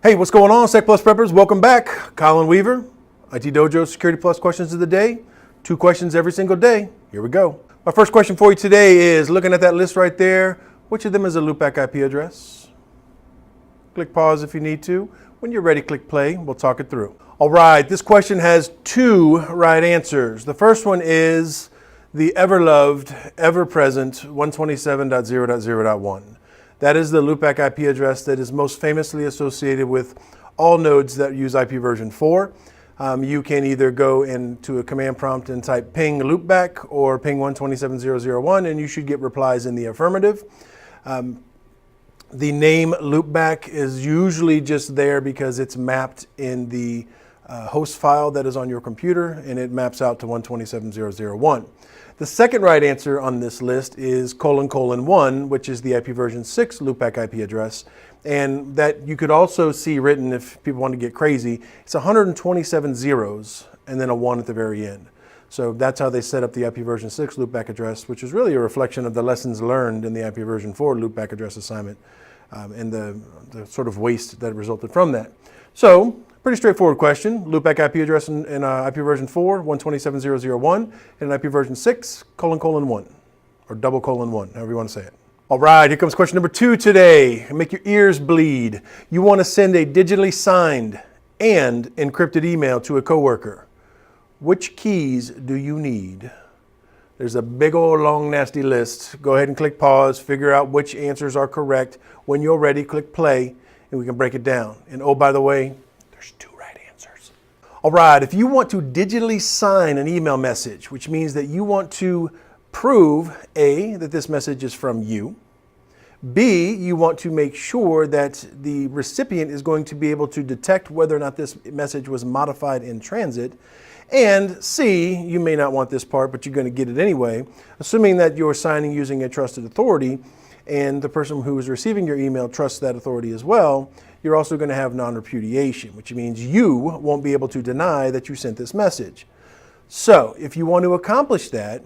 Hey, what's going on, Sec Plus preppers? Welcome back. Colin Weaver, IT Dojo Security Plus questions of the day. 2 questions every single day. Here we go. My first question for you today is, looking at that list right there, which of them is a loopback IP address? Click pause if you need to. When you're ready, click play. We'll talk it through. All right, this question has 2 right answers. The first one is the ever-loved, ever-present 127.0.0.1. That is the loopback IP address that is most famously associated with all nodes that use IP version 4. You can either go into a command prompt and type ping loopback or ping 127.0.0.1, and you should get replies in the affirmative. The name loopback is usually just there because it's mapped in the host file that is on your computer, and it maps out to 127.0.0.1. The second right answer on this list is : 1, which is the IP version 6 loopback IP address. And that you could also see written, if people want to get crazy, it's 127 zeros and then a 1 at the very end. So that's how they set up the IP version 6 loopback address, which is really a reflection of the lessons learned in the IP version 4 loopback address assignment and the sort of waste that resulted from that. So, pretty straightforward question. Loopback IP address in IP version 4, 127.0.0.1, and IP version 6, : 1, or : 1, however you want to say it. All right, here comes question number 2 today. Make your ears bleed. You want to send a digitally signed and encrypted email to a coworker. Which keys do you need? There's a big old long nasty list. Go ahead and click pause, figure out which answers are correct. When you're ready, click play, and we can break it down. And oh, by the way, there's 2 right answers. All right, if you want to digitally sign an email message, which means that you want to prove A, that this message is from you, B, you want to make sure that the recipient is going to be able to detect whether or not this message was modified in transit, and C, you may not want this part, but you're going to get it anyway, assuming that you're signing using a trusted authority and the person who is receiving your email trusts that authority as well, you're also going to have non-repudiation, which means you won't be able to deny that you sent this message. So if you want to accomplish that,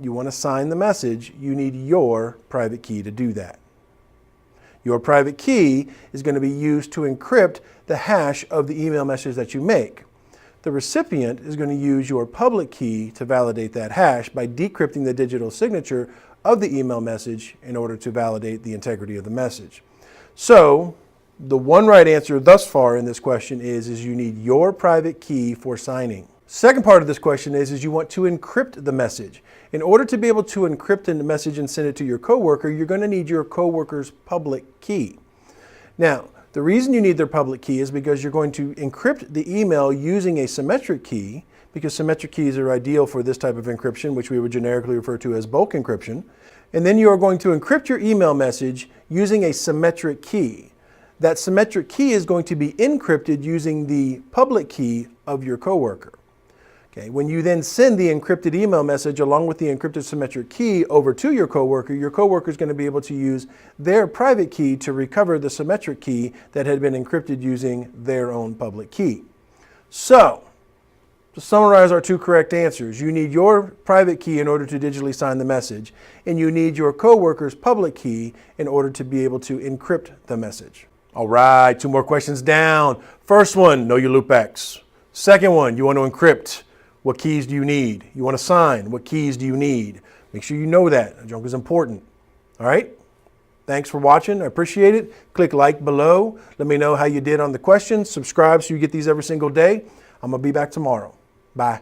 you want to sign the message, you need your private key to do that. Your private key is going to be used to encrypt the hash of the email message that you make. The recipient is going to use your public key to validate that hash by decrypting the digital signature of the email message in order to validate the integrity of the message. So the one right answer thus far in this question is you need your private key for signing. Second part of this question is you want to encrypt the message. In order to be able to encrypt the message and send it to your coworker, you're going to need your coworker's public key. Now, the reason you need their public key is because you're going to encrypt the email using a symmetric key, because symmetric keys are ideal for this type of encryption, which we would generically refer to as bulk encryption. And then you are going to encrypt your email message using a symmetric key. That symmetric key is going to be encrypted using the public key of your coworker. Okay, when you then send the encrypted email message along with the encrypted symmetric key over to your coworker is going to be able to use their private key to recover the symmetric key that had been encrypted using their own public key. So, to summarize our 2 correct answers, you need your private key in order to digitally sign the message, and you need your coworker's public key in order to be able to encrypt the message. All right, 2 more questions down. First one, know your loopbacks. Second one, you want to encrypt. What keys do you need? You want to sign. What keys do you need? Make sure you know that. Junk is important. All right? Thanks for watching. I appreciate it. Click like below. Let me know how you did on the questions. Subscribe so you get these every single day. I'm going to be back tomorrow. Bye.